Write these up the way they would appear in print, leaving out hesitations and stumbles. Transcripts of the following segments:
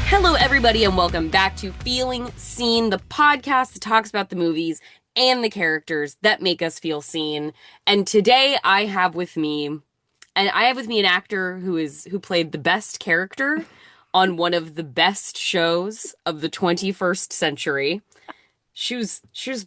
Hello, everybody, and welcome back to Feeling Seen, the podcast that talks about the movies and the characters that make us feel seen. And today I have with me, an actor who played the best character on one of the best shows of the 21st century. She was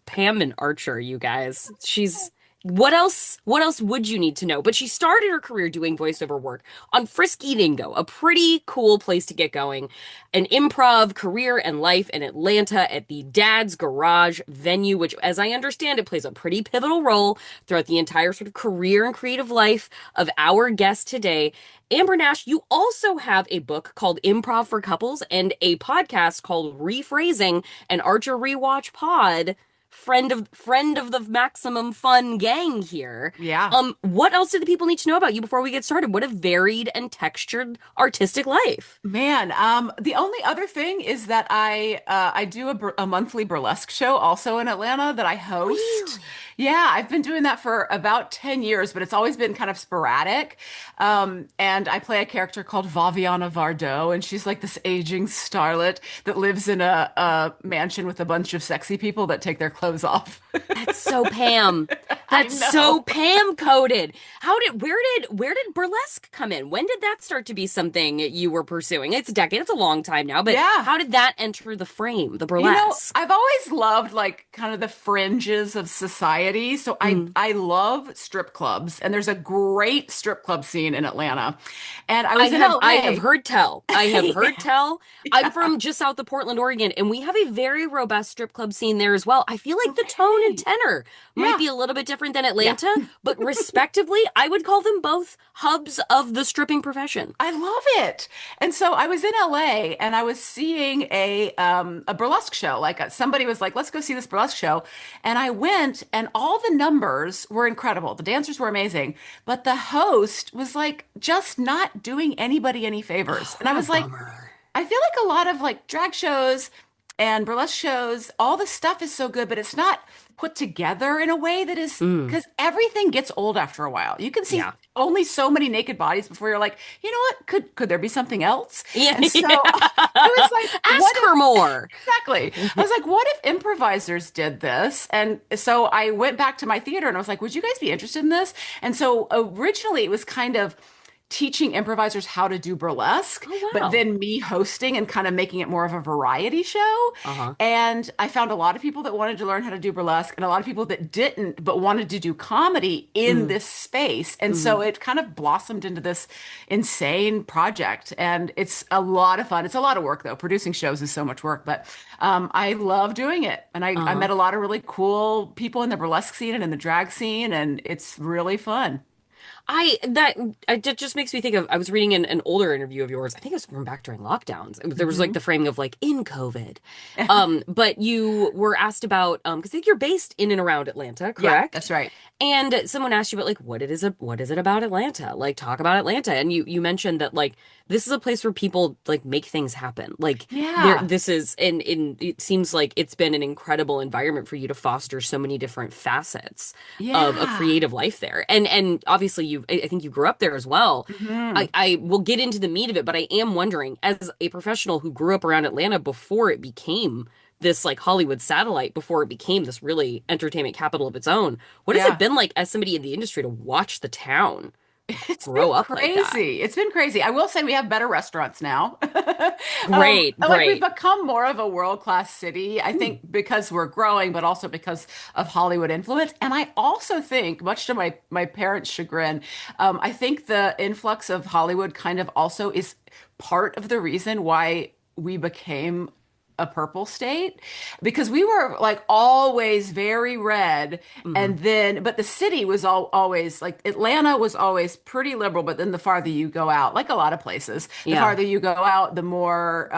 Pam in Archer, you guys. She's what else? What else would you need to know? But she started her career doing voiceover work on Frisky Dingo, a pretty cool place to get going. An improv career and life in Atlanta at the Dad's Garage venue, which, as I understand it, plays a pretty pivotal role throughout the entire sort of career and creative life of our guest today. Amber Nash, you also have a book called Improv for Couples and a podcast called Rephrasing, an Archer Rewatch pod. Friend of the Maximum Fun gang here. Yeah. What else do the people need to know about you before we get started? What a varied and textured artistic life. Man, the only other thing is that I do a monthly burlesque show also in Atlanta that I host. Really? Yeah, I've been doing that for about 10 years, but it's always been kind of sporadic. And I play a character called Vaviana Vardo, and she's like this aging starlet that lives in a mansion with a bunch of sexy people that take their clothes off. That's so Pam. I That's know. so Pam coded. Where did burlesque come in? When did that start to be something you were pursuing? It's a decade, it's a long time now, but Yeah. how did that enter the frame, the You know, burlesque? I've always loved like kind of the fringes of society. So I love strip clubs, and there's a great strip club scene in Atlanta. And I was in I LA. have heard tell. I have heard Yeah, tell. I'm yeah. from just south of Portland, Oregon, and we have a very robust strip club scene there as well. I feel like the tone and Okay. tenor might Yeah. be a little bit different than Yeah. Atlanta, but respectively, I would call them both hubs of the stripping profession. I love it. And so I was in LA and I was seeing a burlesque show. Like somebody was like, "Let's go see this burlesque show." And I went and all the numbers were incredible. The dancers were amazing, but the host was like just not doing anybody any favors. And I What a was like, bummer. I feel like a lot of like drag shows and burlesque shows, all the stuff is so good, but it's not put together in a way that is Mm, because everything gets old after a while. You can see yeah. only so many naked bodies before you're like, you know what? Could there be something else? Yeah, And so yeah. I was like, Ask what her if more. exactly? I was like, what if improvisers did this? And so I went back to my theater and I was like, would you guys be interested in this? And so originally it was kind of teaching improvisers how to do burlesque, Oh, but wow. then me hosting and kind of making it more of a variety show. Uh-huh. And I found a lot of people that wanted to learn how to do burlesque and a lot of people that didn't, but wanted to do comedy in Mm, this space. And mhm. so it kind of blossomed into this insane project. And it's a lot of fun. It's a lot of work, though. Producing shows is so much work, but I love doing it. And I Uh-huh. met a lot of really cool people in the burlesque scene and in the drag scene, and it's really fun. That just makes me think of I was reading an older interview of yours. I think it was from back during lockdowns. There was like Mhm. the framing of like in COVID. But you were asked about because I think you're based in and around Atlanta, Yeah, correct? that's right. And someone asked you about like what is it about Atlanta? Like talk about Atlanta. And you mentioned that like this is a place where people like make things happen. Like there Yeah. this is and it seems like it's been an incredible environment for you to foster so many different facets of a Yeah. creative life there. And obviously I think you grew up there as well. Hmm. I will get into the meat of it, but I am wondering, as a professional who grew up around Atlanta before it became this like Hollywood satellite, before it became this really entertainment capital of its own, what has it Yeah. been like as somebody in the industry to watch the town It's been grow up like that? crazy. It's been crazy. I will say we have better restaurants now. Great, Like we've great. become more of a world-class city, I Hmm. think because we're growing, but also because of Hollywood influence. And I also think, much to my parents' chagrin, I think the influx of Hollywood kind of also is part of the reason why we became a purple state because we were like always very red Hmm. and then but the city was always like Atlanta was always pretty liberal, but then the farther you go out, like a lot of places, the Yeah. farther you go out, the more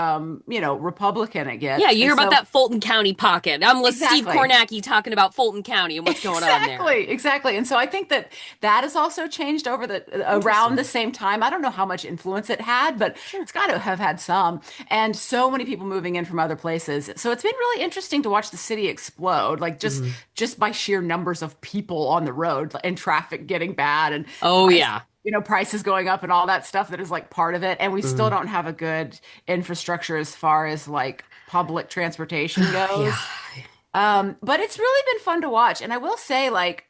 Republican it Yeah, gets. you And hear about so that Fulton County pocket. I'm with Steve exactly. Kornacki talking about Fulton County and what's going on there. Exactly, exactly. And so I think that that has also changed over the around the Interesting. same time. I don't know how much influence it had, but Sure. it's got to have had some. And so many people moving in from other places. So it's been really interesting to watch the city explode, like Mhm. just by sheer numbers of people on the road and traffic getting bad. And Oh I, yeah. prices going up and all that stuff that is like part of it. And we still Mm. don't have a good infrastructure as far as like public transportation Yeah. goes. But it's really been fun to watch. And I will say, like,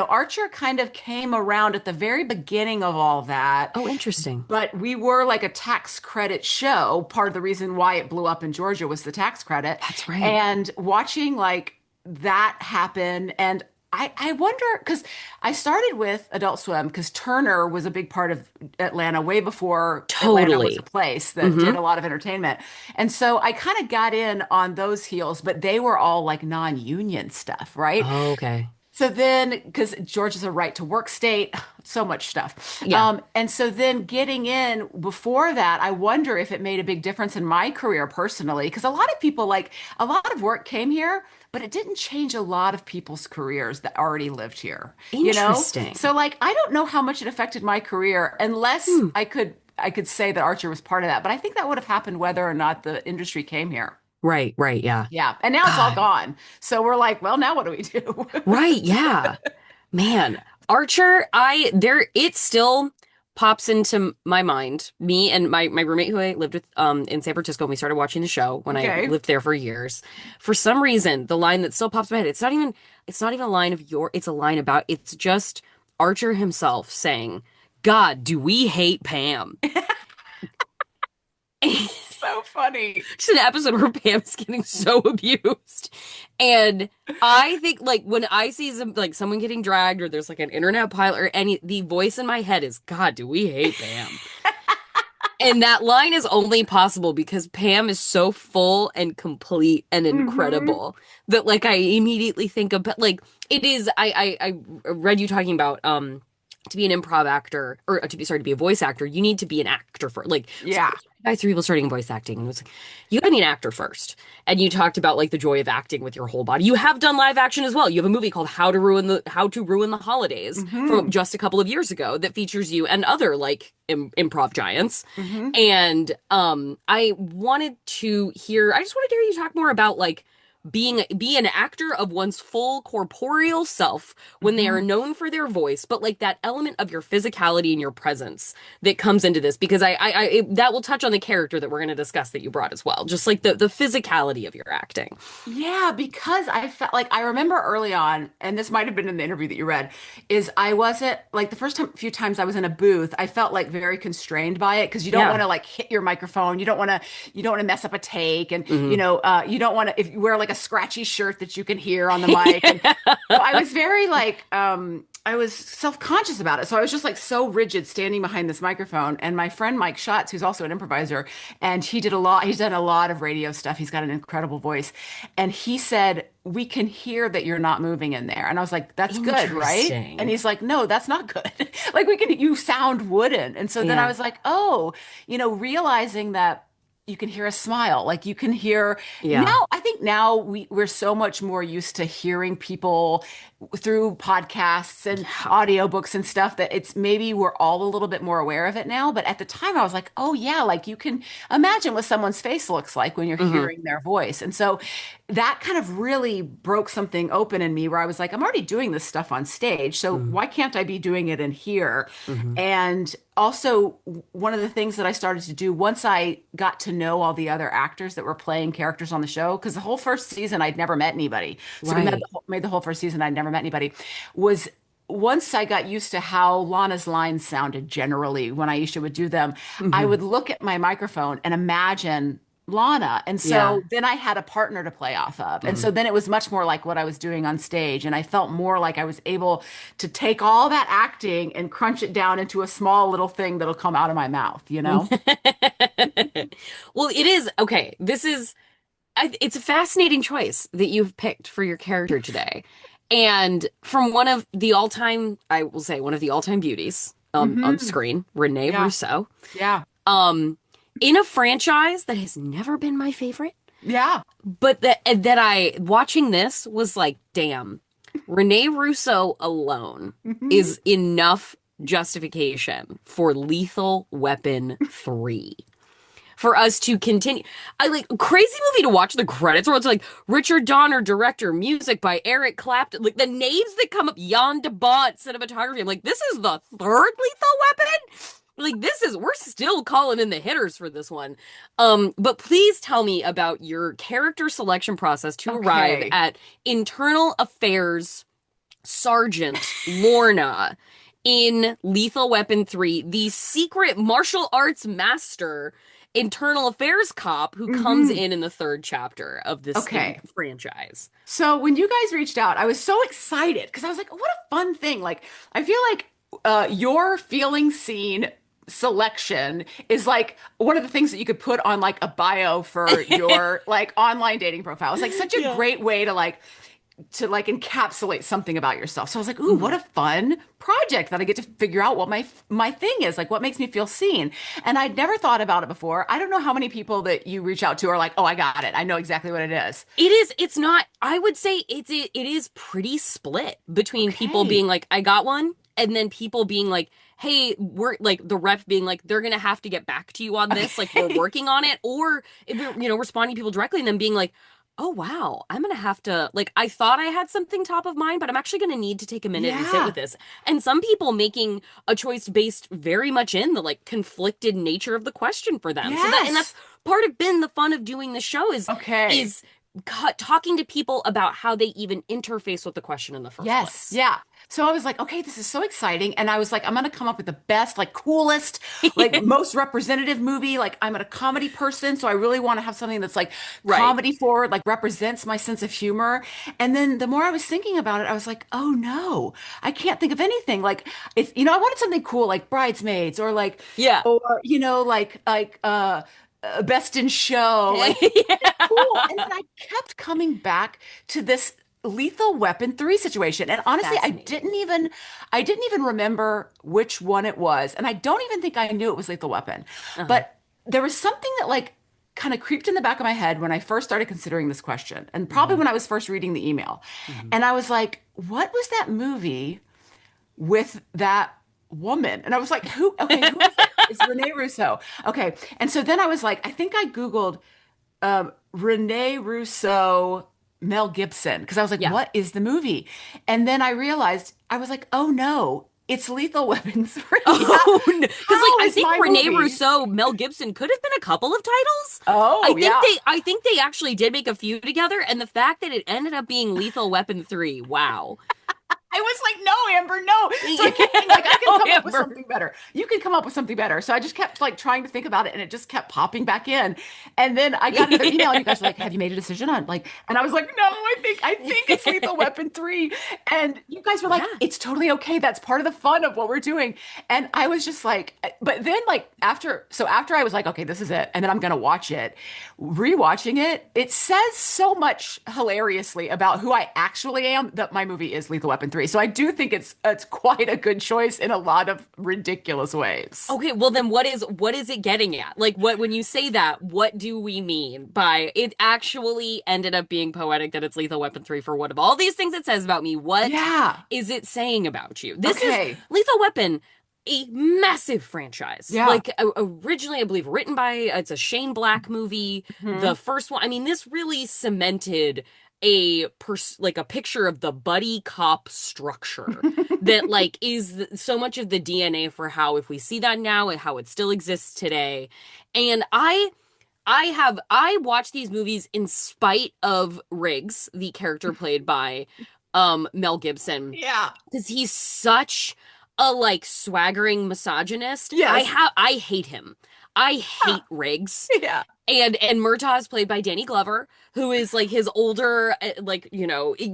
Archer kind of came around at the very beginning of all that. Oh, interesting. But we were like a tax credit show. Part of the reason why it blew up in Georgia was the tax credit. That's right. And watching like that happen, and I wonder because I started with Adult Swim because Turner was a big part of Atlanta way before Atlanta was a Totally. place that Hmm. did a lot of entertainment. And so I kind of got in on those heels, but they were all like non-union stuff, right? Okay. So then, because Georgia's a right to work state, so much stuff. Yeah. And so then getting in before that, I wonder if it made a big difference in my career personally. Because a lot of people, like, a lot of work came here, but it didn't change a lot of people's careers that already lived here, you know? Interesting. So, like, I don't know how much it affected my career unless Hmm. I could say that Archer was part of that. But I think that would have happened whether or not the industry came here. Right, right, yeah. Yeah. And now it's all God. gone. So we're like, well, now what do we do? Right, yeah. Man, Archer, it still pops into my mind. Me and my roommate who I lived with in San Francisco, and we started watching the show when I Okay. lived there for years. For some reason, the line that still pops in my head, it's not even a line it's a line about it's just Archer himself saying, God, do we hate Pam? So funny. Just an episode where Pam is getting so abused. And I think like when I see someone getting dragged or there's like an internet pilot or the voice in my head is, God, do we hate Pam? And that line is only possible because Pam is so full and complete and Hmm. incredible that like I immediately think of like it is I read you talking about to be an improv actor or to be a voice actor, you need to be an actor for like so Yeah. I three people starting in voice acting and it was like you gotta be an actor first. And you talked about like the joy of acting with your whole body. You have done live action as well. You have a movie called How to Ruin the Holidays from Hmm. just a couple of years ago that features you and other like improv giants. Hmm. And I just wanted to hear you talk more about like be an actor of one's full corporeal self when they are Hmm. known for their voice, but like that element of your physicality and your presence that comes into this because that will touch on the character that we're going to discuss that you brought as well. Just like the physicality of your acting. Yeah, because I felt like I remember early on, and this might have been in the interview that you read, is I wasn't like the first few times I was in a booth, I felt like very constrained by it because you don't want Yeah. to like hit your microphone, you don't want to mess up a take, and Hmm. you don't want to if you wear like a scratchy shirt that you can hear on the mic, and so I was very like, I was self-conscious about it. So I was just like so rigid standing behind this microphone. And my friend Mike Schatz, who's also an improviser, and he's done a lot of radio stuff. He's got an incredible voice. And he said, we can hear that you're not moving in there. And I was like, that's good, right? And Interesting. he's like, no, that's not good. Like you sound wooden. And so then I Yeah. was like, oh, realizing that you can hear a smile. Like you can hear Yeah. now, I think now we're so much more used to hearing people through podcasts and Yeah. audiobooks and stuff that it's maybe we're all a little bit more aware of it now. But at the time I was like, oh yeah, like you can imagine what someone's face looks like when you're Hmm. hearing their voice. And so that kind of really broke something open in me where I was like, I'm already doing this stuff on stage. So why can't I be doing it in here? Hmm. And also, one of the things that I started to do once I got to know all the other actors that were playing characters on the show, because the whole first season I'd never met anybody. So we Right. made the whole first season I'd never met anybody. Was once I got used to how Lana's lines sounded generally when Aisha would do them, I Hmm. would look at my microphone and imagine Lana. And Yeah. so then I had a partner to play off of. And Hmm. so then it was much more like what I was doing on stage. And I felt more like I was able to take all that acting and crunch it down into a small little thing that'll come out of my mouth, you know? Well, it is okay. It's a fascinating choice that you've picked for your character today. And from I will say, one of the all-time beauties on Hmm. screen, Renee Yeah. Russo, Yeah. um, in a franchise that has never been my favorite, Yeah. but that I watching this was like, damn, Renee Russo alone Hmm. is enough justification for Lethal Weapon 3. for us to continue. I like crazy movie to watch the credits where it's like Richard Donner, director, music by Eric Clapton, like the names that come up, Jan de Bont, cinematography. I'm like, this is the third Lethal Weapon. Like this is we're still calling in the hitters for this one. But please tell me about your character selection process to arrive Okay. at Internal Affairs Sergeant Lorna in Lethal Weapon 3, the secret martial arts master internal affairs cop who comes Hmm. in the third chapter of this Okay. franchise. So when you guys reached out, I was so excited because I was like, what a fun thing. Like, I feel like your feeling scene selection is like one of the things that you could put on like a bio for your like online dating profile. It's like such a Yeah. great way to like encapsulate something about yourself. So I was like, ooh, what Mhm. a fun project that I get to figure out what my thing is, like what makes me feel seen. And I'd never thought about it before. I don't know how many people that you reach out to are like, oh, I got it. I know exactly what it is. It's not, I would say it is pretty split between people being Okay. like, I got one, and then people being like, hey, we're like the rep being like, they're gonna have to get back to you on this, like we're Okay. working on it, or if you're, responding to people directly and then being like, oh wow, I'm gonna have to like I thought I had something top of mind, but I'm actually gonna need to take a minute and sit with Yeah. this. And some people making a choice based very much in the like conflicted nature of the question for them. So that and that's Yes. part of been the fun of doing the show Okay. is talking to people about how they even interface with the question in the first Yes. place. Yeah. So I was like, okay, this is so exciting. And I was like, I'm going to come up with the best, like coolest, like most representative movie. Like I'm a comedy person. So I really want to have something that's like Right. comedy forward, like represents my sense of humor. And then the more I was thinking about it, I was like, oh no, I can't think of anything. Like if, I wanted something cool, like Bridesmaids Yeah. or Best in Show, like something cool. And then I kept coming back to this Lethal Weapon 3 situation. And honestly, Fascinating. I didn't even remember which one it was. And I don't even think I knew it was Lethal Weapon. Uh-huh. But there was something that like kind of creeped in the back of my head when I first started considering this question, and probably Hmm. when I was first reading the email. Hmm. And I was like, what was that movie with that woman? And I was like, who? Okay, who is it? It's Renee Russo. Okay. And so then I was like, I think I Googled Renee Russo, Mel Gibson, because I was like, Yeah. what is the movie? And then I realized, I was like, oh no, it's Lethal Weapon 3. Oh, because like How I is think my Renee movie? Russo, Mel Gibson could have been a couple of titles. Oh, yeah. I think they actually did make a few together, and the fact that it ended up being Lethal Weapon 3, wow. I was like, no, Amber, no. So I kept being like, I can Oh, come up with Amber. something better. You can come up with something better. So I just kept like trying to think about it and it just kept popping back in. And then I got another email and you guys were like, have you made a decision on like, and I was like, no, I think it's Lethal Weapon 3. And you guys were like, Yeah. it's totally okay. That's part of the fun of what we're doing. And I was just like, but then like after I was like, okay, this is it. And then I'm gonna watch it, rewatching it, it says so much hilariously about who I actually am that my movie is Lethal Weapon 3. So I do think it's quite a good choice in a lot of ridiculous ways. Okay, well then what is it getting at? Like what when you say that, what do we mean by it actually ended up being poetic that it's Lethal Weapon 3 for what of all these things it says about me? What Yeah. is it saying about you? This is Okay. Lethal Weapon, a massive franchise. Yeah. Like originally I believe written by it's a Shane Black movie. The Hmm. first one, I mean this really cemented like a picture of the buddy cop structure that like is so much of the DNA for how if we see that now and how it still exists today. And I watch these movies in spite of Riggs, the character played by Mel Gibson, Yeah. because he's such a like swaggering misogynist. Yes. I hate him. I Ah, hate Riggs. yeah. And Murtaugh is played by Danny Glover, who is like his older, like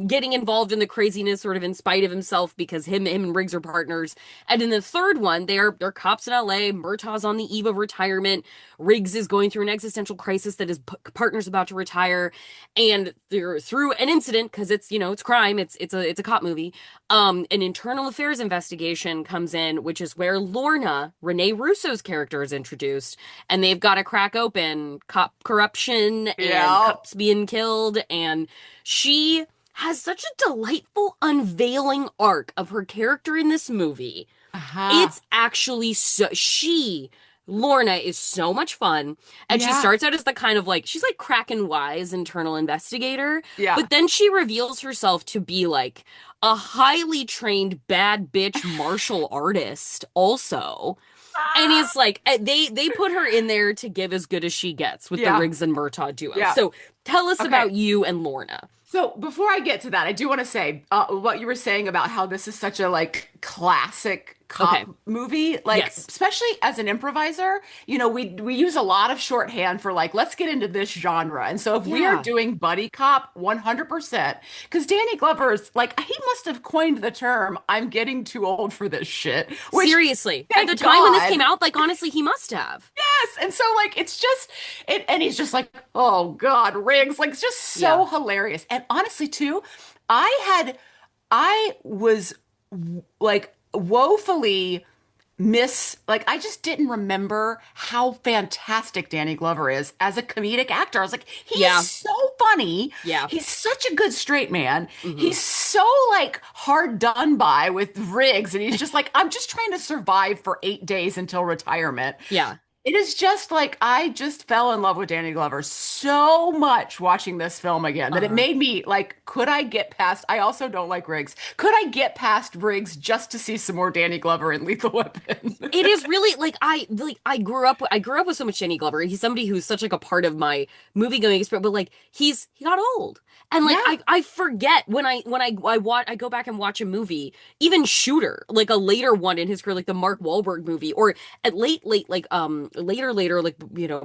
getting involved in the craziness sort of in spite of himself because him and Riggs are partners. And in the third one, they're cops in L.A. Murtaugh's on the eve of retirement. Riggs is going through an existential crisis that his partner's about to retire, and through an incident because it's it's crime. It's a cop movie. An internal affairs investigation comes in, which is where Lorna, Renee Russo's character, is introduced, and they've got to crack open cop corruption and Yeah. cops being killed. And she has such a delightful unveiling arc of her character in this movie. Uh-huh. It's actually so she Lorna is so much fun. And she Yeah. starts out as the kind of like, she's like Kraken Wise internal investigator, Yeah. but then she reveals herself to be like a highly trained bad bitch martial artist also. And Ah! it's like they put her in there to give as good as she gets with the Yeah. Riggs and Murtaugh duo. Yeah. So tell us Okay. about you and Lorna. So before I get to that, I do want to say what you were saying about how this is such a like classic Okay. cop movie, like Yes. especially as an improviser, we use a lot of shorthand for like let's get into this genre. And so if we are Yeah. doing buddy cop 100%, because Danny Glover's like he must have coined the term "I'm getting too old for this shit," which Seriously. At the thank time when this came God. out, like honestly, he must have. Yes. And so like it's just it and he's just like, oh God, Riggs. Like it's just Yeah. so hilarious. And honestly, too, I was like woefully like I just didn't remember how fantastic Danny Glover is as a comedic actor. I was like, he is Yeah. so funny. Yeah. He's such a good straight man. Hmm. He's so like hard done by with Riggs, and he's just like, I'm just trying to survive for 8 days until retirement. Yeah. It is just like I just fell in love with Danny Glover so much watching this film again that it Uh-huh. made me like, could I get past? I also don't like Riggs. Could I get past Riggs just to see some more Danny Glover in Lethal Weapon? It is really like I grew up with so much Danny Glover. He's somebody who's such like a part of my movie going experience, but like he got old. And like Yeah. I forget when I go back and watch a movie, even Shooter, like a later one in his career, like the Mark Wahlberg movie, or at late like later like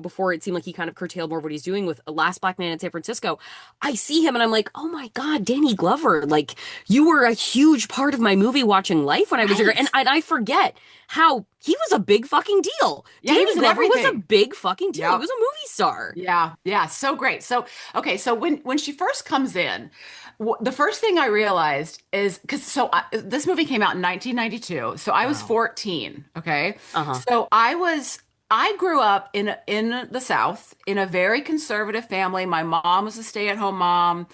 before it seemed like he kind of curtailed more of what he's doing with Last Black Man in San Francisco. I see him and I'm like, oh my God, Danny Glover, like you were a huge part of my movie watching life when I was younger, Right. and I forget how he was a big fucking deal. Yeah, he Danny was in Glover was a everything. big fucking deal. He Yep. was a movie star. Yeah, yeah, so great. So, okay, so when she first comes in, the first thing I realized is because this movie came out in 1992, so I was Wow. 14. Okay, Uh-huh. so I grew up in the South in a very conservative family. My mom was a stay-at-home mom.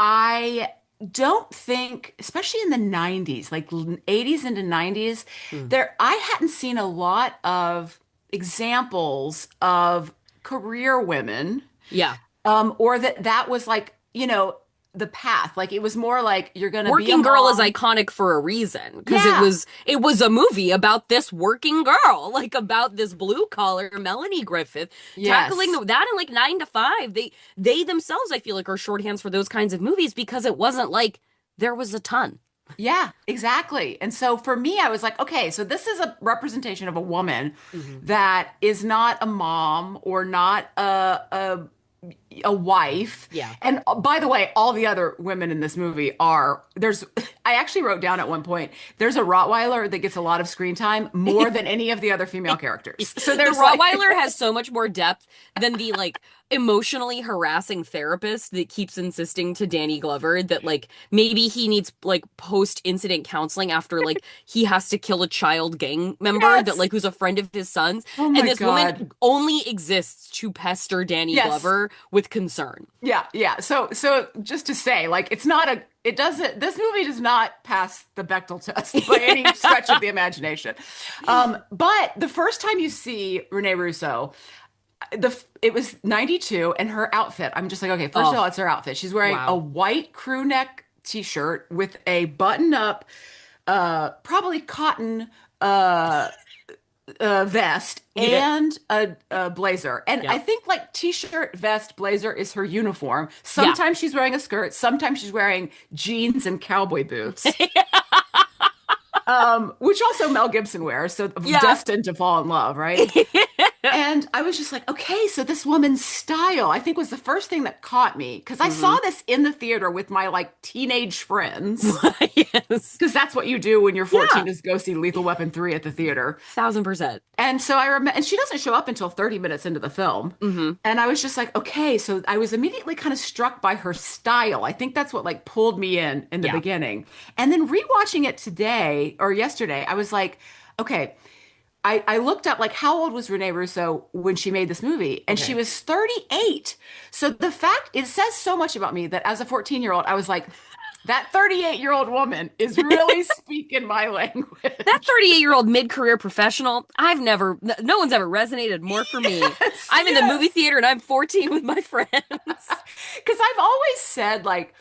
I don't think, especially in the 90s, like 80s into 90s, Hmm. I hadn't seen a lot of examples of career women, Yeah. or that was like, the path. Like it was more like you're gonna be a Working Girl is mom. iconic for a reason because it Yeah. was it was a movie about this working girl, like about this blue collar Melanie Griffith tackling Yes. that in like 9 to 5. They themselves, I feel like, are shorthands for those kinds of movies because it wasn't like there was a ton. Yeah, exactly. And so for me, I was like, okay, so this is a representation of a woman Hmm. that is not a mom or not a wife. Yeah. And by the way, all the other women in this movie I actually wrote down at one point, there's a Rottweiler that gets a lot of screen time more than any of the other female characters. So The there's like, Rottweiler has so much more depth than the like emotionally harassing therapist that keeps insisting to Danny Glover that like maybe he needs like post-incident counseling after like he has to kill a child gang member that yes. like who's a friend of his son's, Oh and my this God. woman only exists to pester Danny Yes. Glover with concern. Yeah, yeah. So just to say, like, it doesn't, this movie does not pass the Bechdel test by any stretch of the imagination. But the first time you see Renee Russo, it was 92 and her outfit, I'm just like, okay, first of Oh, all, it's her outfit. She's wearing a wow. white crew neck t-shirt with a button up, probably cotton, vest Yeah. and a blazer. And I Yep. think like t-shirt, vest, blazer is her uniform. Yeah. Sometimes she's wearing a skirt, sometimes she's wearing jeans and cowboy boots. Which also Mel Gibson wears, so Yeah. destined to fall in love, right? And I was just like, okay, so this woman's style, I think was the first thing that caught me because I Hmm. saw this in the theater with my like teenage friends. Yes. Because that's what you do when you're Yeah. 14 is go see Lethal Weapon 3 at the theater. 1000%. And so I remember, and she doesn't show up until 30 minutes into the film. Hmm. And I was just like, okay, so I was immediately kind of struck by her style. I think that's what like pulled me in the Yeah. beginning. And then rewatching it today or yesterday, I was like, okay, I looked up like how old was Renee Russo when she made this movie, and she Okay. was 38. So the fact it says so much about me that as a 14-year-old, I was like, That 38-year-old woman is really speaking my That language. 38-year-old mid-career professional, no one's ever resonated more for me. Yes, I'm in the movie yes. theater and I'm 14 with my friends. Because I've always said, like,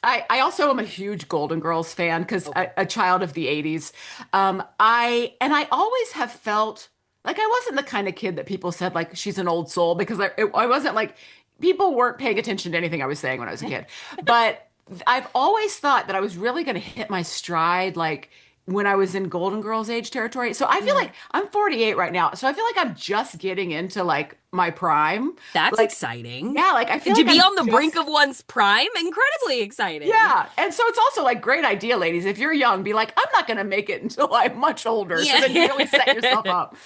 I also am a huge Golden Girls fan because Okay. a child of the 80s. I always have felt like I wasn't the kind of kid that people said, like, she's an old soul because I wasn't like, people weren't paying attention to anything I was saying when I was a kid. But I've always thought that I was really going to hit my stride, like, when I was in Golden Girls age territory. So I feel Yeah. like I'm 48 right now. So I feel like I'm just getting into like my prime. That's Like, exciting. yeah, like I feel To like be I'm on the brink just, of one's prime, incredibly exciting. yeah. And so it's also like great idea, ladies. If you're young, be like, I'm not going to make it until I'm much older. So then you really set yourself Yeah. up.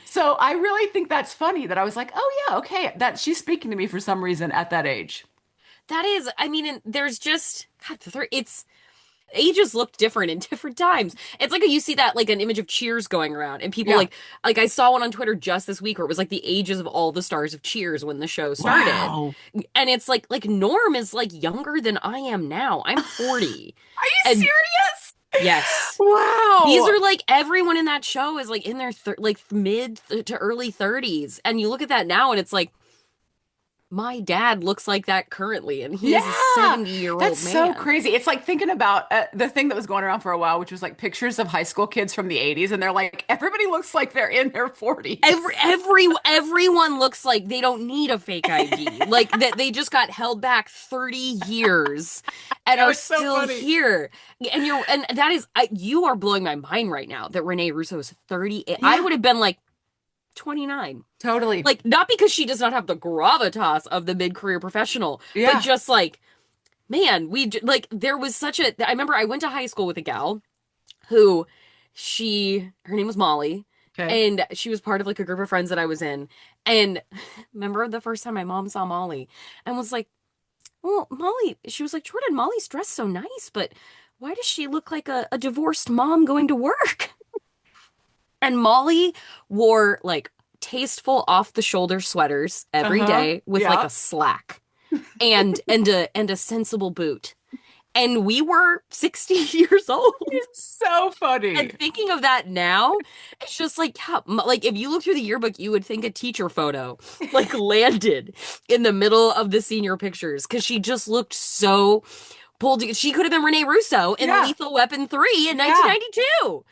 So I really think that's funny that I was like, oh yeah, okay, that she's speaking to me for some reason at that age. That is, I mean, and there's just God, it's ages look different in different times. It's like you see that like an image of Cheers going around, and people Yeah. like I saw one on Twitter just this week where it was like the ages of all the stars of Cheers when the show started, Wow. and it's like Norm is like younger than I am now. I'm 40, Are you and serious? yes. These Wow. are like everyone in that show is like in their like to early 30s, and you look at that now and it's like my dad looks like that currently, and he is a Yeah, 70-year-old that's so man. crazy. It's like thinking about the thing that was going around for a while, which was like pictures of high school kids from the 80s, and they're like, everybody looks like they're in their 40s. Everyone looks like they don't need a fake ID. Like that they just got held back 30 years and That are was so still funny. here. And that is you are blowing my mind right now that Renee Russo is 38. I Yeah, would have been like 29. totally. Like not because she does not have the gravitas of the mid-career professional, but Yeah. just like man, like there was such a I remember I went to high school with a gal who her name was Molly, Okay. and she was part of like a group of friends that I was in. And remember the first time my mom saw Molly and was like, well, Molly, she was like, Jordan, Molly's dressed so nice, but why does she look like a divorced mom going to work? And Molly wore like tasteful off the shoulder sweaters every Uh-huh. day with like Yeah. a slack and a sensible boot. And we were 60 years old. It's so And funny. thinking of that now, it's just like, yeah, like if you look through the yearbook, you would think a teacher photo like landed in the middle of the senior pictures because she just looked so pulled. She could have been Renee Russo in Yeah. Lethal Weapon 3 in Yeah. 1992.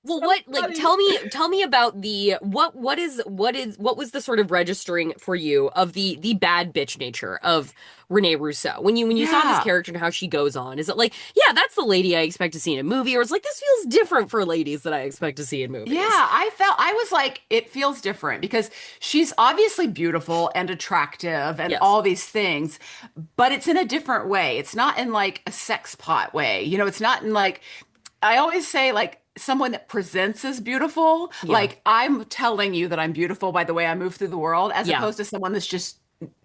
Well, So what like funny. tell me about the what was the sort of registering for you of the bad bitch nature of Renee Russo when you saw this Yeah. character and how she goes on? Is it like, yeah, that's the lady I expect to see in a movie, or it's like this feels different for ladies that I expect to see in Yeah, movies? I was like, it feels different because she's obviously beautiful and attractive and Yes. all these things, but it's in a different way. It's not in like a sex pot way. You know, it's not in like, I always say like someone that presents as beautiful. Yeah. Like I'm telling you that I'm beautiful by the way I move through the world, as Yeah. opposed to someone that's just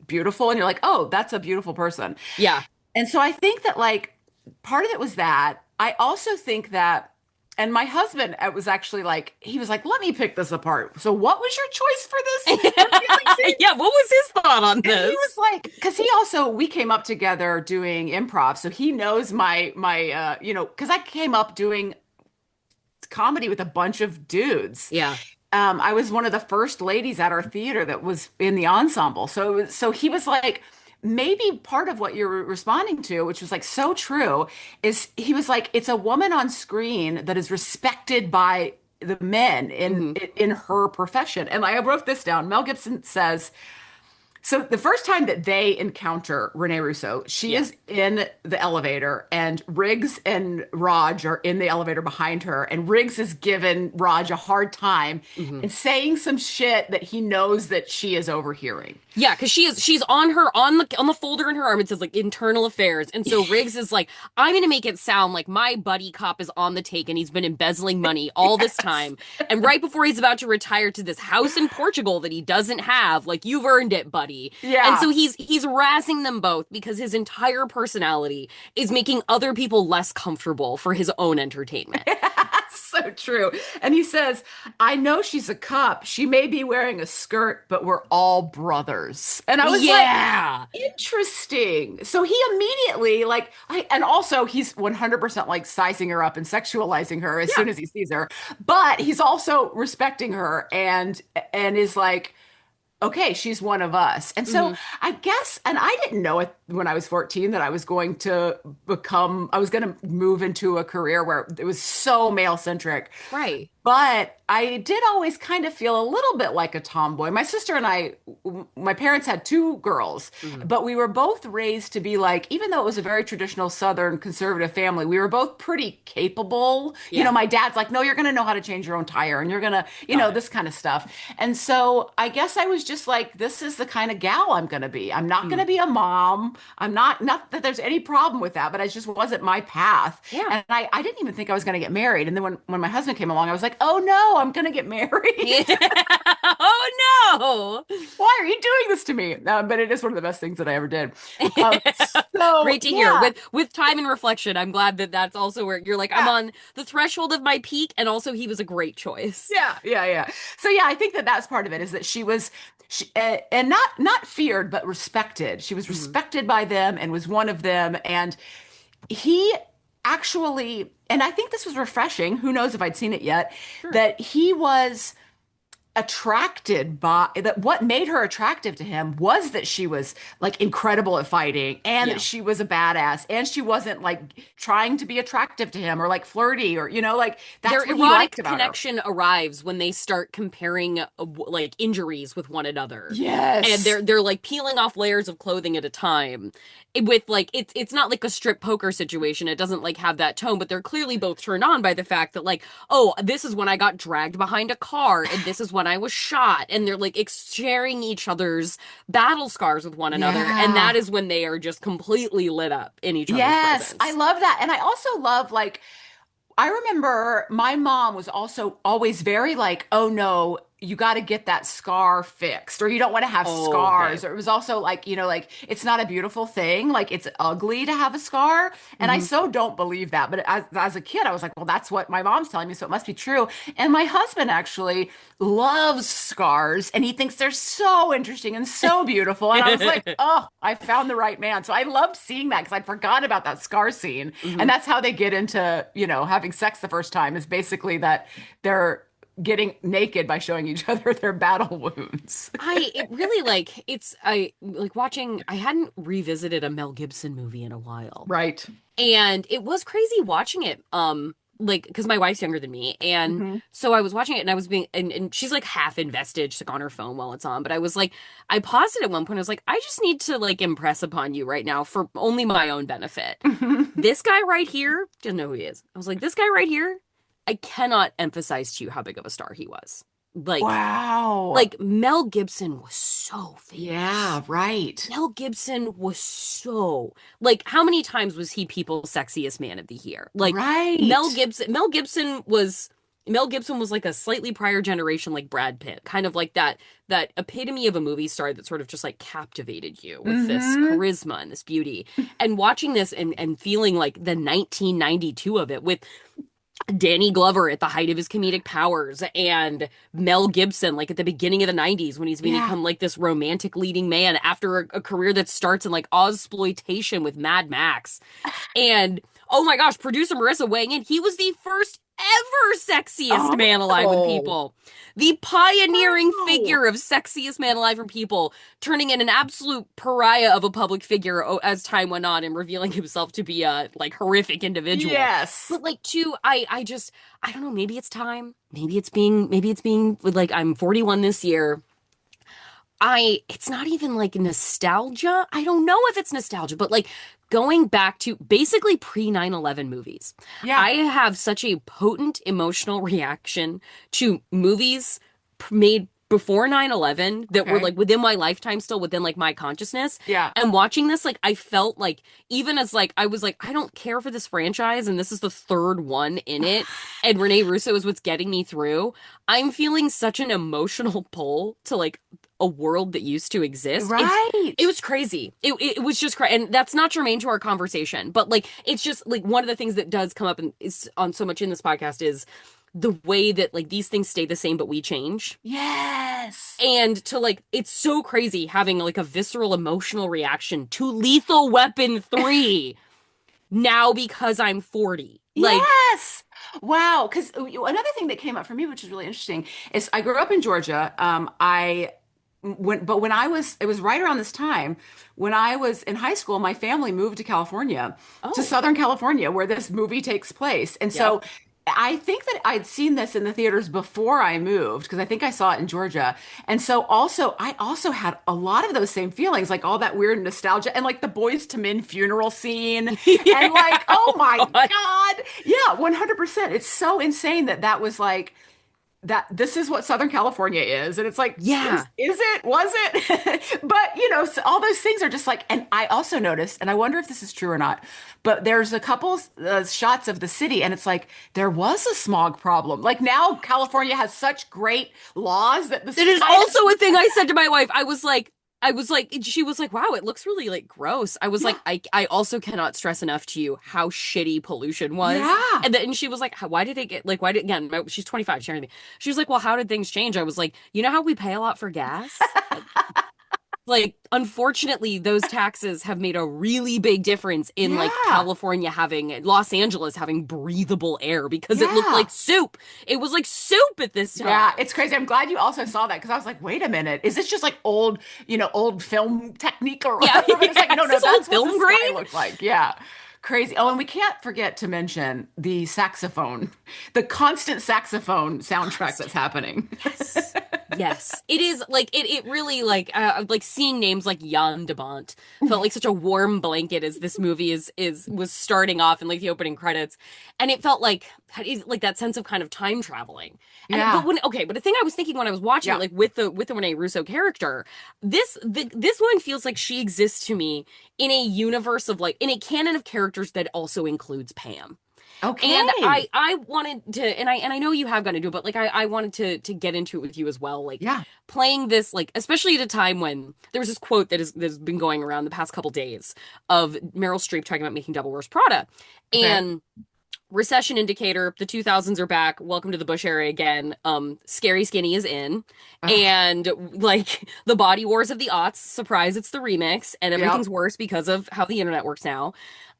beautiful and you're like, oh, that's a beautiful person. Yeah. And so I think that like part of it was that. I also think that, and my husband was actually like, he was like, let me pick this apart. So what was your choice for this for feeling seen? Yeah, what was his thought on And he was this? like, because he also, we came up together doing improv. So he knows because I came up doing comedy with a bunch of dudes. Yeah. I was one of the first ladies at our theater that was in the ensemble. So he was like, maybe part of what you're responding to, which was like so true, is he was like, it's a woman on screen that is respected by the men Hmm. in her profession. And I wrote this down. Mel Gibson says, so the first time that they encounter Renee Russo, she Yeah. is in the elevator, and Riggs and Raj are in the elevator behind her, and Riggs is giving Raj a hard time Hmm. and saying some shit that he knows that she is overhearing. Yeah, because she's on her on the folder in her arm. It says like internal affairs, and so Riggs is like, I'm gonna make it sound like my buddy cop is on the take and he's been embezzling money all this Yes. time, and right before he's about to retire to this house in Portugal that he doesn't have, like you've earned it, buddy. And Yeah. so he's razzing them both because his entire personality is making other people less comfortable for his own entertainment. So so true. And he says, I know she's a cop. She may be wearing a skirt, but we're all brothers. And I was like, Yeah. interesting. So he immediately and also he's 100% like sizing her up and sexualizing her as Yeah. soon as he sees her, but he's also respecting her and is like, okay, she's one of us. And so Hmm. I guess, and I didn't know it when I was 14 that I was going to move into a career where it was so male centric. Right. But I did always kind of feel a little bit like a tomboy. My sister and my parents had two girls, Hmm. but we were both raised to be like, even though it was a very traditional Southern conservative family, we were both pretty capable. Yeah. My dad's like, no, you're going to know how to change your own tire and you're going to, Got it. this kind of stuff. And so I guess I was just like, this is the kind of gal I'm going to be. I'm not going to Mm. be a mom. Not that there's any problem with that, but it just wasn't my path. Yeah. And I didn't even think I was going to get married. And then when my husband came along, I was like, oh no, I'm going to get married. Yeah. Oh Why are you doing this to me? But it is one of the best things that I ever did. no. So Great to hear. yeah, With time and reflection, I'm glad that that's also where you're like, I'm yeah, on the threshold of my peak, and also he was a great choice. yeah. So yeah, I think that that's part of it is that and not feared, but respected. She was Hmm. respected by them and was one of them. And he actually, and I think this was refreshing. Who knows if I'd seen it yet, Sure. that he was attracted by that what made her attractive to him was that she was like incredible at fighting and that Yeah. she was a badass and she wasn't like trying to be attractive to him or like flirty or like Their that's what he liked erotic about her. connection arrives when they start comparing like injuries with one another. And Yes. they're like peeling off layers of clothing at a time. With like it's not like a strip poker situation. It doesn't like have that tone, but they're clearly both turned on by the fact that like, oh, this is when I got dragged behind a car and this is when I was shot. And they're like sharing each other's battle scars with one another. And Yeah. that is when they are just completely lit up in each other's Yes, I presence. love that. And I also love like I remember my mom was also always very like, oh no, you got to get that scar fixed, or you don't want to have Oh, okay. scars. Or it was also like, like it's not a beautiful thing. Like it's ugly to have a scar. And I Hmm. so don't believe that. But as a kid, I was like, well, that's what my mom's telling me. So it must be true. And my husband actually loves scars and he thinks they're so interesting and so beautiful. And I was like, oh, I found the right man. So I loved seeing that because I'd forgot about that scar scene. Hmm. And that's how they get into, having sex the first time is basically that they're getting naked by showing each other their battle wounds. It really like I like watching I hadn't revisited a Mel Gibson movie in a while. Right. And it was crazy watching it like because my wife's younger than me and Hmm. so I was watching it and I was being and she's like half invested. She's like on her phone while it's on, but I was like I paused it at one point. I was like I just need to like impress upon you right now for only my own benefit. This guy right here, doesn't know who he is. I was like this guy right here, I cannot emphasize to you how big of a star he was. Like Wow. like Mel Gibson was so Yeah, famous. right. Mel Gibson was so like how many times was he People's Sexiest Man of the Year? Like Right. Mel Gibson was like a slightly prior generation like Brad Pitt, kind of like that epitome of a movie star that sort of just like captivated you with this Hmm. charisma and this beauty. And watching this and feeling like the 1992 of it with Danny Glover at the height of his comedic powers and Mel Gibson like at the beginning of the 90s when he's Yeah. become like this romantic leading man after a career that starts in like Ozploitation with Mad Max. And oh my gosh, producer Marissa weighing in, he was the first ever sexiest man alive with Oh, people. The pioneering wow. figure of sexiest man alive with people, turning in an absolute pariah of a public figure as time went on and revealing himself to be a like horrific individual. Yes. But like too, I don't know, maybe it's time. Maybe it's being with like I'm 41 this year. It's not even like nostalgia. I don't know if it's nostalgia, but like going back to basically pre 9/11 movies. Yeah. I have such a potent emotional reaction to movies made before 9/11 that were Okay. like within my lifetime, still within like my consciousness. Yeah. And watching this, like I felt like even as like I was like, I don't care for this franchise, and this is the third one in it, and Renee Russo is what's getting me through. I'm feeling such an emotional pull to like a world that used to exist. It Right. was crazy. It was just crazy, and that's not germane to our conversation. But like, it's just like one of the things that does come up and is on so much in this podcast is the way that like these things stay the same but we change. Yes. And to like, it's so crazy having like a visceral emotional reaction to Lethal Weapon 3 now because I'm 40. Like, Yes. Wow. Because another thing that came up for me, which is really interesting, is I grew up in Georgia. But when it was right around this time when I was in high school, my family moved to California, to oh, Southern California, where this movie takes place. And yep. so I think that I'd seen this in the theaters before I moved, because I think I saw it in Georgia. And so I also had a lot of those same feelings, like all that weird nostalgia and like the Boys to Men funeral scene and Yeah. like, oh Oh my God. God. Yeah, 100%. It's so insane that that was like that this is what Southern California is. And it's like, Yeah. is it? Was it? But, you know, so all those things are just like, and I also noticed, and I wonder if this is true or not, but there's a couple shots of the city, and it's like there was a smog problem. Like now California has such great laws that the That is sky also a thing I said to my wife. She was like, wow, it looks really like gross. I was yeah, like, I also cannot stress enough to you how shitty pollution was. yeah. And then she was like, why did it get like, why did, again, she's 25, sharing me. She was like, well, how did things change? I was like, you know how we pay a lot for gas? Like, unfortunately, those taxes have made a really big difference in like Yeah. California having, Los Angeles having breathable air because it looked Yeah. like soup. It was like soup at this Yeah, time. it's crazy. I'm glad you also saw that, because I was like, wait a minute, is this just like old, old film technique or Yeah, whatever? But it's like, yeah. no, Is no, this old that's what the film sky grain? looked like. Yeah. Crazy. Oh, and we can't forget to mention the saxophone, the constant saxophone soundtrack that's Constant. happening. Yes. Yes. It is like it really like seeing names like Jan de Bont felt like such a warm blanket as this movie is was starting off in like the opening credits. And it felt like that sense of kind of time traveling. And Yeah. but the thing I was thinking when I was watching it, Yeah. like with the Renee Russo character, this woman feels like she exists to me in a universe of like in a canon of characters that also includes Pam. And Okay. I wanted to, and I know you have gone to do it, but like I wanted to get into it with you as well. Like Yeah. playing this, like especially at a time when there was this quote that's been going around the past couple days of Meryl Streep talking about making Devil Wears Prada, Okay. and recession indicator, the 2000s are back. Welcome to the Bush era again. Scary Skinny is in, Ugh. and like the body wars of the aughts. Surprise, it's the remix, and Yep. everything's worse because of how the internet works now.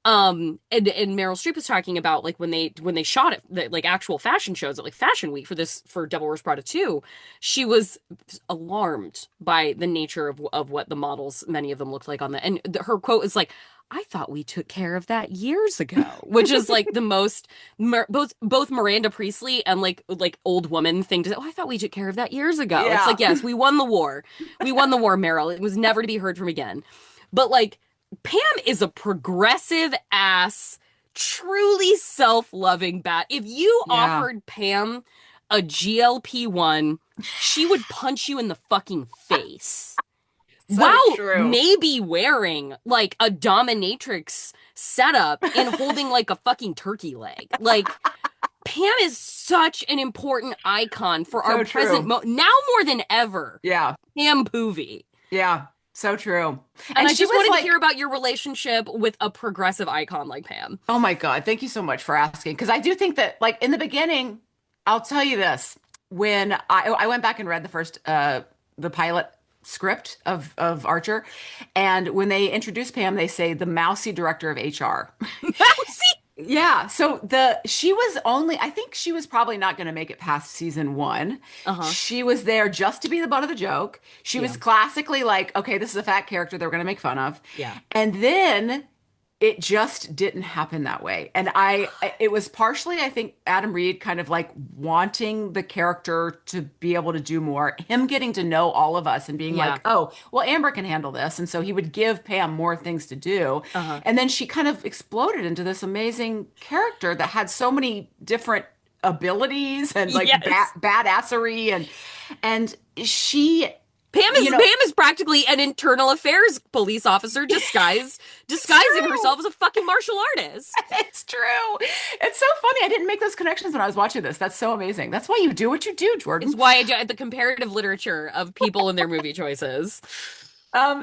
And Meryl Streep was talking about like when they shot it, like actual fashion shows at like Fashion Week for Devil Wears Prada 2, she was alarmed by the nature of what the models, many of them looked like on the, and her quote is like, I thought we took care of that years ago, which is like the most both Miranda Priestley and like old woman thing to say. Oh, I thought we took care of that years ago. It's Yeah. like, yes, we won the war. We won the war, Meryl. It was never to be heard from again. But like Pam is a progressive ass, truly self-loving bat. If you Yeah. offered Pam a GLP-1, she would punch you in the fucking face. So While true. maybe wearing like a dominatrix setup and holding like a fucking turkey leg. Like Pam is such an important icon for our So present true. now more than ever. Yeah. Pam Poovey. Yeah. So true. And And I she just was wanted to hear like, about your relationship with a progressive icon like Pam. oh my God, thank you so much for asking. Because I do think that, like, in the beginning, I'll tell you this. When I went back and read the pilot script of Archer, and when they introduce Pam, they say the mousy director of HR. Mousy. Yeah, so she was only, I think she was probably not going to make it past season one. Uh-huh. She was there just to be the butt of the joke. She Yeah. was classically like, okay, this is a fat character that we're going to make fun of. Yeah. And then it just didn't happen that way. And it was partially, I think, Adam Reed kind of like wanting the character to be able to do more, him getting to know all of us and being Yeah. like, oh, well, Amber can handle this. And so he would give Pam more things to do. Uh-huh. And then she kind of exploded into this amazing character that had so many different abilities and like Yes. badassery and she, you know, Pam is practically an internal affairs police officer it's disguising true. herself as a fucking martial artist. It's true. It's so funny. I didn't make those connections when I was watching this. That's so amazing. That's why you do what you do, It's Jordan. why I do the comparative literature of people and their movie choices.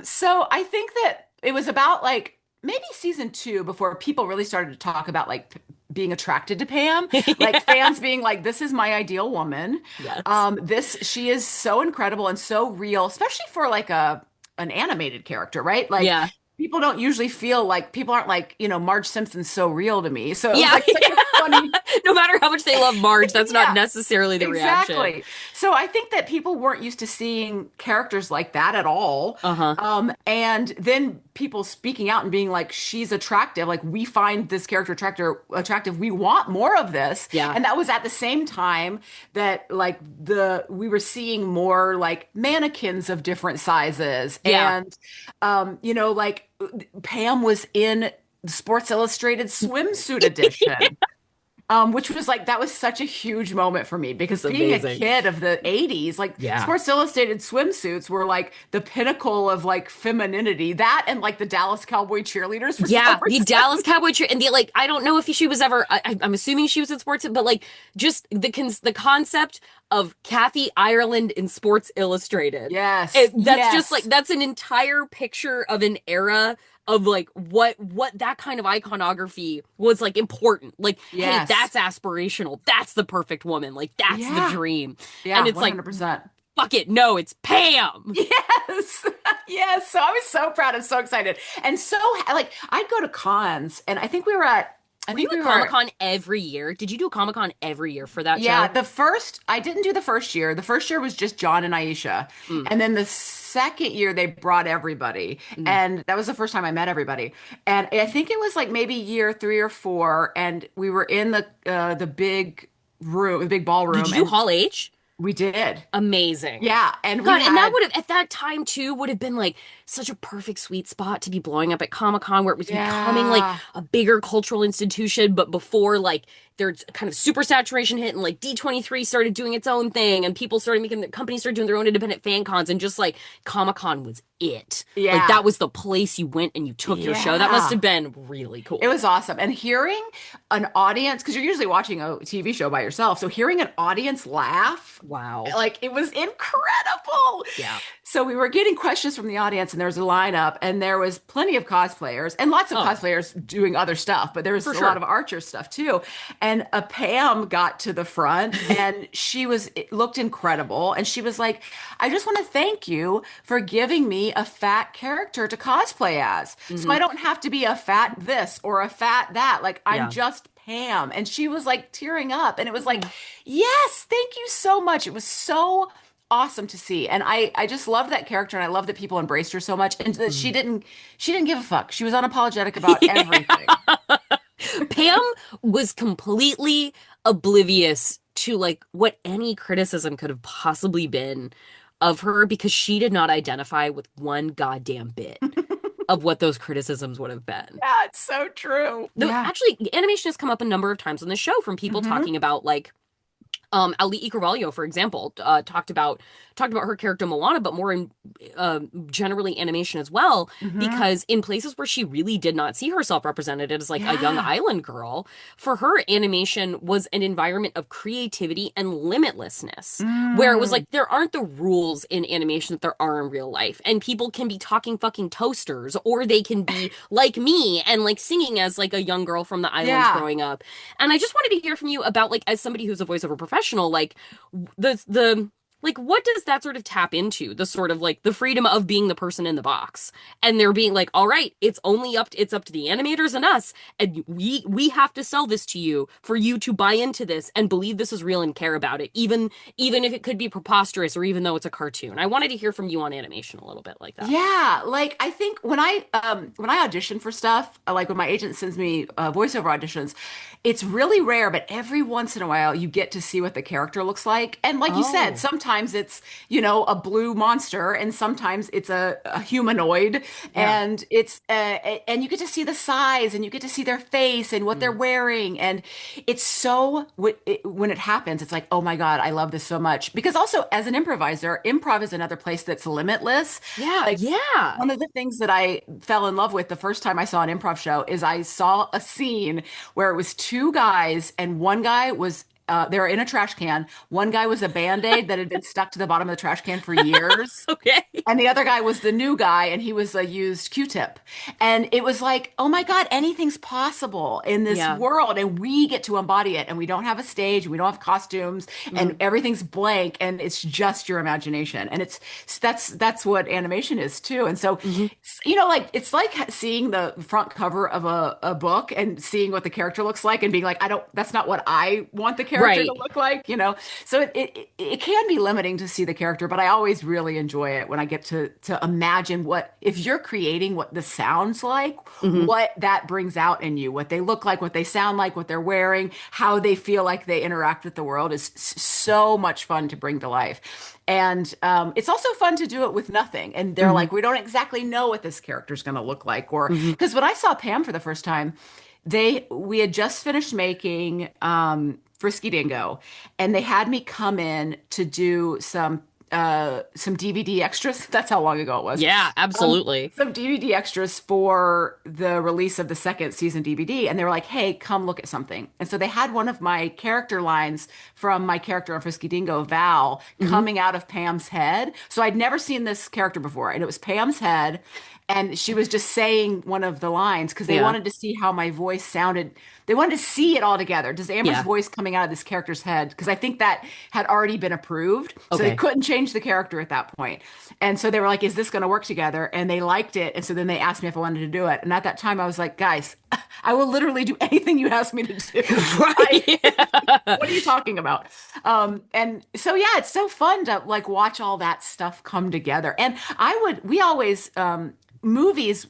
So I think that it was about like maybe season two before people really started to talk about like being attracted to Pam, like fans being like, this is my ideal woman. Yes. She is so incredible and so real, especially for like an animated character, right? Like Yeah. people don't usually feel like people aren't like, Marge Simpson's so real to me. So it was Yeah. like such a funny. No matter how much they love Marge, that's not Yeah, necessarily the reaction. exactly. So I think that people weren't used to seeing characters like that at all. Uh-huh. And then people speaking out and being like, she's attractive. Like we find this character attractive. We want more of this. Yeah. And that was at the same time that like we were seeing more like mannequins of different sizes. Yeah. And like Pam was in Sports Illustrated swimsuit edition. Which was like that was such a huge moment for me because It's being a amazing. kid of the 80s, like Yeah. Sports Illustrated swimsuits were like the pinnacle of like femininity. That and like the Dallas Cowboy cheerleaders for some Yeah, the reason. Dallas Cowboy and the like. I don't know if she was ever. I'm assuming she was in sports, but like just the concept of Kathy Ireland in Sports Illustrated. Yes, That's just like yes, that's an entire picture of an era of like what that kind of iconography was like important. Like, hey, yes. that's aspirational. That's the perfect woman. Like that's the Yeah, dream. And yeah, it's like, 100%. fuck it, no, it's Pam. Yes. Yes. So I was so proud and so excited. And so like I'd go to cons and I Were you think at we Comic were Con every year? Did you do a Comic Con every year for that Yeah, show? I didn't do the first year. The first year was just John and Aisha. Mm, And then the second year they brought everybody. mm. And that was the first time I met everybody. And I think it was like maybe year 3 or 4 and we were in the big room, the big Did ballroom you do and Hall H? we did. Amazing. Yeah, and we God, and that had would have at that time too would have been like such a perfect sweet spot to be blowing up at Comic-Con where it was becoming like yeah. a bigger cultural institution, but before like there's kind of super saturation hit and like D23 started doing its own thing and people started making the companies started doing their own independent fan cons and just like Comic-Con was it. Like Yeah. that was the place you went and you took your show. That must Yeah. have been really It cool. was awesome. And hearing an audience, because you're usually watching a TV show by yourself, so hearing an audience laugh, Wow. like it was incredible. Yeah. So we were getting questions from the audience, and there was a lineup, and there was plenty of cosplayers and lots of Oh, cosplayers doing other stuff, but there was for a lot sure. of Archer stuff too. And a Pam got to the front, and it looked incredible, and she was like, "I just want to thank you for giving me a fat character to cosplay as, so Hmm. I don't have to be a fat this or a fat that. Like I'm Yeah. just." Pam and she was like tearing up and it was like Oh. yes, thank you so much. It was so awesome to see. And I just love that character and I love that people embraced her so much and that Mm. she didn't give a fuck. She was unapologetic about everything. Pam was completely oblivious to like what any criticism could have possibly been of her because she did not identify with one goddamn bit of what those criticisms would have been. Yeah, it's so true. Though Yeah. actually, animation has come up a number of times on the show from people Hmm. talking about like Ali Carvalho, for example, talked about her character Moana, but more in generally animation as well, Hmm. because in places where she really did not see herself represented as like a young Yeah. island girl, for her animation was an environment of creativity and limitlessness, where it was Mm. like there aren't the rules in animation that there are in real life, and people can be talking fucking toasters, or they can be like me and like singing as like a young girl from the islands Yeah. growing up. And I just wanted to hear from you about like as somebody who's a voiceover professional, like the like what does that sort of tap into the sort of like the freedom of being the person in the box and they're being like, all right, it's up to the animators and us, and we have to sell this to you for you to buy into this and believe this is real and care about it, even if it could be preposterous or even though it's a cartoon. I wanted to hear from you on animation a little bit like that. Yeah, like I think when I audition for stuff, like when my agent sends me voiceover auditions, it's really rare, but every once in a while you get to see what the character looks like. And like you said, Oh, sometimes it's, a blue monster and sometimes it's a humanoid yeah. and and you get to see the size and you get to see their face and what they're Mm. wearing and it's when it happens, it's like, "Oh my God, I love this so much." Because also as an improviser, improv is another place that's limitless. Yeah, Like yeah. one of the things that I fell in love with the first time I saw an improv show is I saw a scene where it was two guys and one guy was they were in a trash can. One guy was a Band-Aid that had been stuck to the bottom of the trash can for years. Okay. And the other guy was the new guy, and he was a used Q-tip. And it was like, oh my God, anything's possible in this Yeah. world, and we get to embody it. And we don't have a stage, and we don't have costumes, and Mhm. everything's blank, and it's just your imagination. And that's what animation is too. And so, Mhm. like it's like seeing the front cover of a book and seeing what the character looks like, and being like, I don't, that's not what I want the character to Right. look like. So it can be limiting to see the character, but I always really enjoy it when I get to imagine what if you're creating what this sounds like, Mhm. what that brings out in you, what they look like, what they sound like, what they're wearing, how they feel like they interact with the world is so much fun to bring to life. And it's also fun to do it with nothing. And they're Mhm. like, we don't exactly know what this character's going to look like. Or Mhm. because when I saw Pam for the first time, we had just finished making Frisky Dingo, and they had me come in to do some DVD extras. That's how long ago it was. Yeah, absolutely. Some DVD extras for the release of the second season DVD, and they were like, "Hey, come look at something." And so they had one of my character lines from my character on Frisky Dingo, Val, Mhm. coming out of Pam's head. So I'd never seen this character before, and it was Pam's head, and she was just saying one of the lines because they Yeah. wanted to see how my voice sounded. They wanted to see it all together. Does Amber's Yeah. voice coming out of this character's head? Because I think that had already been approved. So they Okay. couldn't change the character at that point. And so they were like, is this going to work together? And they liked it. And so then they asked me if I wanted to do it. And at that time, I was like, guys, I will literally do anything you ask me to do. Right. What are you talking about? And so, yeah, it's so fun to like watch all that stuff come together. And we always,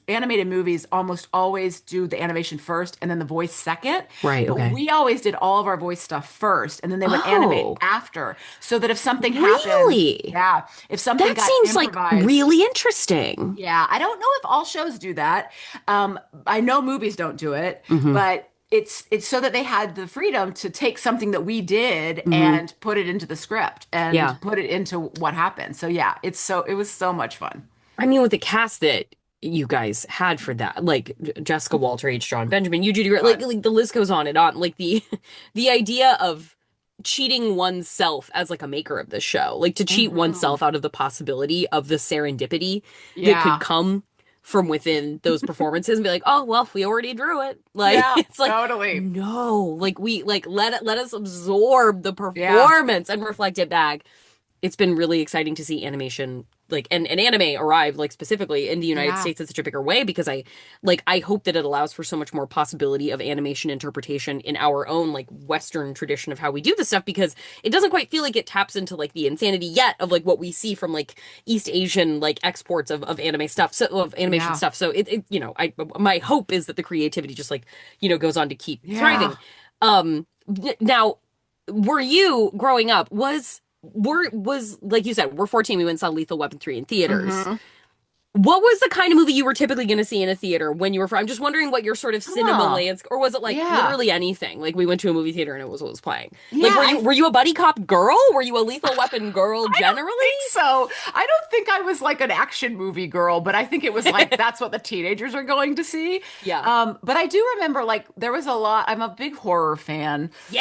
animated movies almost always do the animation first and then the voice second. Right. But Okay. we always did all of our voice stuff first and then they would animate Oh, after so that if something happened, really? yeah, if something That got seems like improvised, really interesting. yeah, I don't know if all shows do that. I know movies don't do it, Hmm. but it's so that they had the freedom to take something that we did Hmm. and put it into the script and Yeah. put it into what happened. So yeah, it was so much fun. I mean, with the cast that you guys had for that, like Jessica Walter, H. John Benjamin, you Judy, Fun. like the list goes on and on. Like the the idea of cheating oneself as like a maker of this show, like to cheat Hmm. oneself out of the possibility of the serendipity that could Yeah. come from within those performances and be like, oh well, we already drew it. Like Yeah, it's like totally. no, like we like let us absorb the Yeah. performance and reflect it back. It's been really exciting to see animation like and anime arrive like specifically in the United Yeah. States in such a bigger way because I hope that it allows for so much more possibility of animation interpretation in our own like Western tradition of how we do this stuff because it doesn't quite feel like it taps into like the insanity yet of like what we see from like East Asian like exports of anime stuff so of animation Yeah. stuff so it I my hope is that the creativity just like goes on to keep Yeah. thriving. Now were you growing up was like you said, we're 14, we went and saw Lethal Weapon 3 in theaters. Hmm. What was the kind of movie you were typically going to see in a theater when you were? I'm just wondering what your sort of cinema Huh. landscape, or was it like Yeah. literally anything? Like we went to a movie theater and it was what was playing. Yeah, Like I were you a buddy cop girl? Were you a Lethal Weapon girl I don't generally? think so. I don't think I was like an action movie girl, but I think it was like that's what the teenagers are going to see. Yeah. But I do remember like there was a lot. I'm a big horror fan, so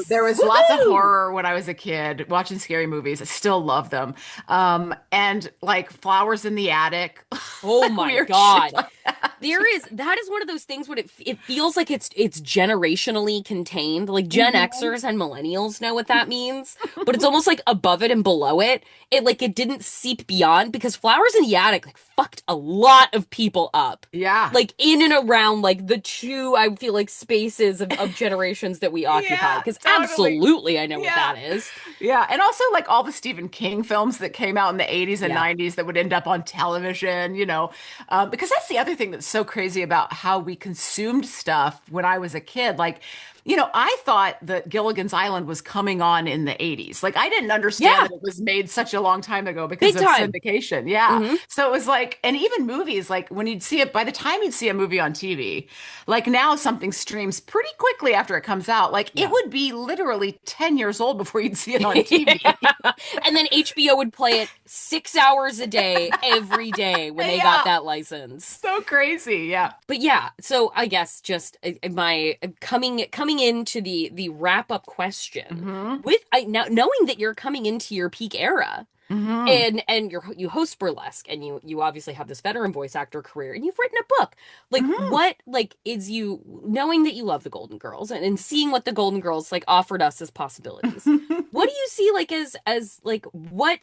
there Yes. was lots of Woohoo! horror when I was a kid watching scary movies. I still love them. And like Flowers in the Attic, Oh like my weird shit God. like that. That is one of those things when it feels like it's generationally contained. Like Gen Mhm. Xers and millennials know what that means, but it's almost like above it and below it. It didn't seep beyond because Flowers in the Attic like fucked a lot of people up. Yeah. Like in and around like the two, I feel like spaces of generations that we occupy. Yeah, Because totally. absolutely I know what Yeah. that is. Yeah, and also like all the Stephen King films that came out in the 80s and Yeah. 90s that would end up on television, because that's the other thing that's so crazy about how we consumed stuff when I was a kid. Like, I thought that Gilligan's Island was coming on in the 80s. Like, I didn't understand Yeah. that it was made such a long time ago because Big of time. syndication. Yeah. Hmm. So it was like, and even movies, like when you'd see it, by the time you'd see a movie on TV, like now something streams pretty quickly after it comes out. Like it Yeah. would be literally 10 years old before you'd see it on Yeah. TV. And then HBO would play it 6 hours a day, every day when they got Yeah, that license. so crazy. Yeah. But yeah, so I guess just my coming coming into the wrap up question with now knowing that you're coming into your peak era. Mm-hmm. And you host burlesque, and you obviously have this veteran voice actor career, and you've written a book. Like, Mm-hmm. what, like, is you knowing that you love the Golden Girls, and seeing what the Golden Girls like offered us as possibilities? What do you see like as like what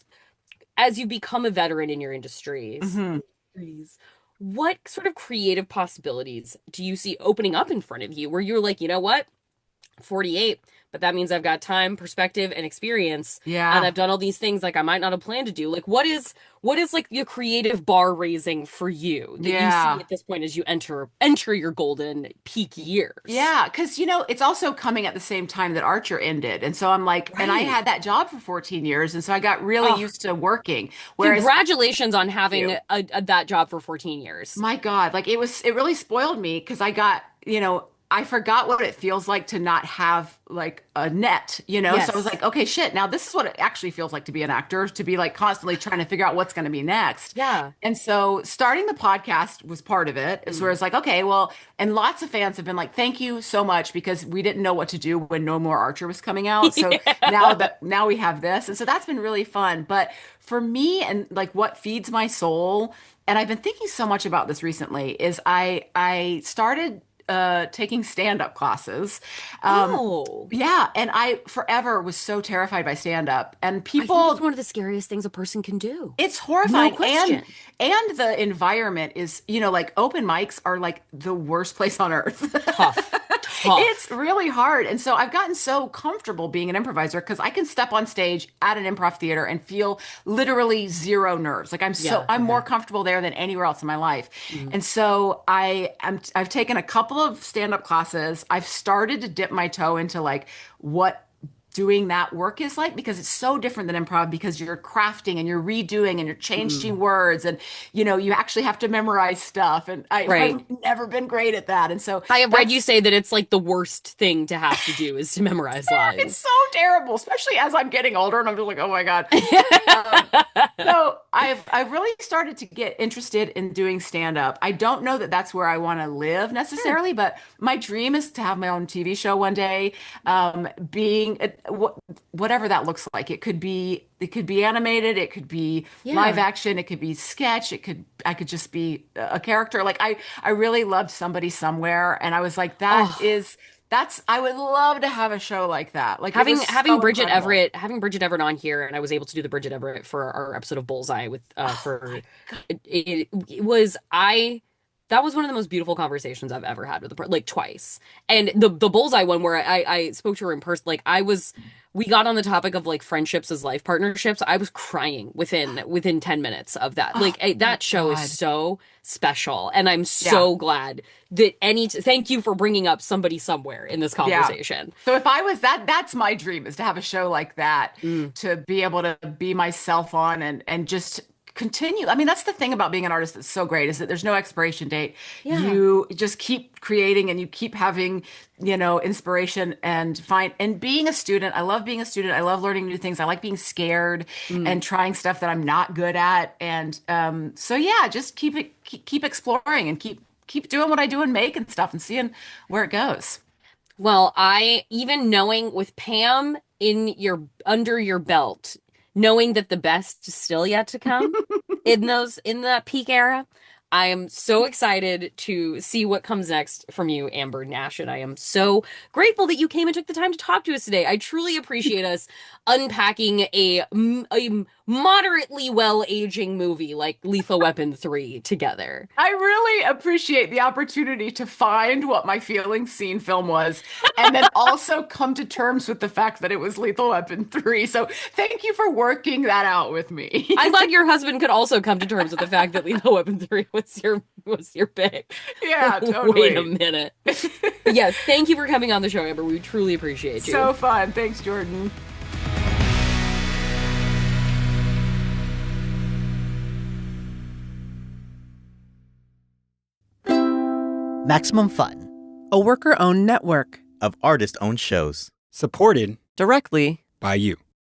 as you become a veteran in your Mm-hmm. industries, what sort of creative possibilities do you see opening up in front of you where you're like, you know what? 48, but that means I've got time, perspective, and experience, and Yeah. I've done all these things like I might not have planned to do. Like what is like your creative bar raising for you that you see Yeah. at this point as you enter your golden peak years? Yeah, because it's also coming at the same time that Archer ended. And so I'm like, and I Right. had that job for 14 years, and so I got really Oh, used to working. Whereas congratulations on having you, that job for 14 years. my God, like it really spoiled me because I got, I forgot what it feels like to not have like a net. So I was Yes. like, okay, shit, now this is what it actually feels like to be an actor, to be like constantly trying to figure out what's going to be next. Yeah. And so starting the podcast was part of it. It's where Mm. it's like, okay, well, and lots of fans have been like, thank you so much because we didn't know what to do when No More Archer was coming out. So Yeah. now we have this. And so that's been really fun. But for me and like what feeds my soul, and I've been thinking so much about this recently, is I started taking stand-up classes. Um, Oh, yeah, and I forever was so terrified by stand-up. And I think it's people, one of the scariest things a person can do. it's No horrifying, and question. and the environment is, like open mics are like the worst place on earth. Tough. It's Tough. really hard. And so I've gotten so comfortable being an improviser because I can step on stage at an improv theater and feel literally zero nerves. Like Yeah. I'm more Okay. comfortable there than anywhere else in my life. Mm. And so I've taken a couple of stand-up classes. I've started to dip my toe into like what doing that work is like because it's so different than improv because you're crafting and you're redoing and you're changing Mm. words and you actually have to memorize stuff and Right. I've never been great at that. And so I have read you that's say that it's like the worst thing to have to do is to memorize it's lines. so terrible, especially as I'm getting older and I'm just like, oh my God. Um, so I've really started to get interested in doing stand up. I don't know that that's where I want to live Sure. necessarily, but my dream is to have my own TV show one day. Being whatever that looks like. It could be animated, it could be live Yeah. action, it could be sketch, I could just be a character. Like I really loved Somebody Somewhere, and I was like, Oh, I would love to have a show like that. Like it having was having so incredible. Having Bridget Everett on here, and I was able to do the Bridget Everett for our episode of Bullseye with Oh for my God. it was I that was one of the most beautiful conversations I've ever had with like twice. And the Bullseye one where I spoke to her in person, like we got on the topic of like friendships as life partnerships. I was crying within 10 minutes of that. Oh Like my that show is God. so special, and I'm Yeah. so glad that thank you for bringing up Somebody Somewhere in this Yeah. conversation. So if I was that's my dream, is to have a show like that, Mm. to be able to be myself on and just continue. I mean, that's the thing about being an artist that's so great is that there's no expiration date. Yeah. You just keep creating and you keep having, inspiration and being a student. I love being a student. I love learning new things. I like being scared Mm. and trying stuff that I'm not good at. And so yeah, just keep exploring and keep doing what I do and making stuff and seeing where it goes. Well, I even knowing with Pam in your under your belt, knowing that the best is still yet to come in that peak era, I am so excited to see what comes next from you, Amber Nash, and I am so grateful that you came and took the time to talk to us today. I truly appreciate us unpacking a moderately well aging movie like Lethal Weapon 3 together. I really appreciate the opportunity to find what my feeling scene film was and then also come to terms with the fact that it was Lethal Weapon 3. So thank you for working that out with me. I'm glad your husband could also come to terms with the fact that Lethal Weapon 3 was your pick. Yeah, Wait a totally. minute. But yes, thank you for coming on the show, Amber. We truly appreciate you. So fun. Thanks, Jordan. Maximum Fun. A worker-owned network. of artist-owned shows. Supported Directly by you.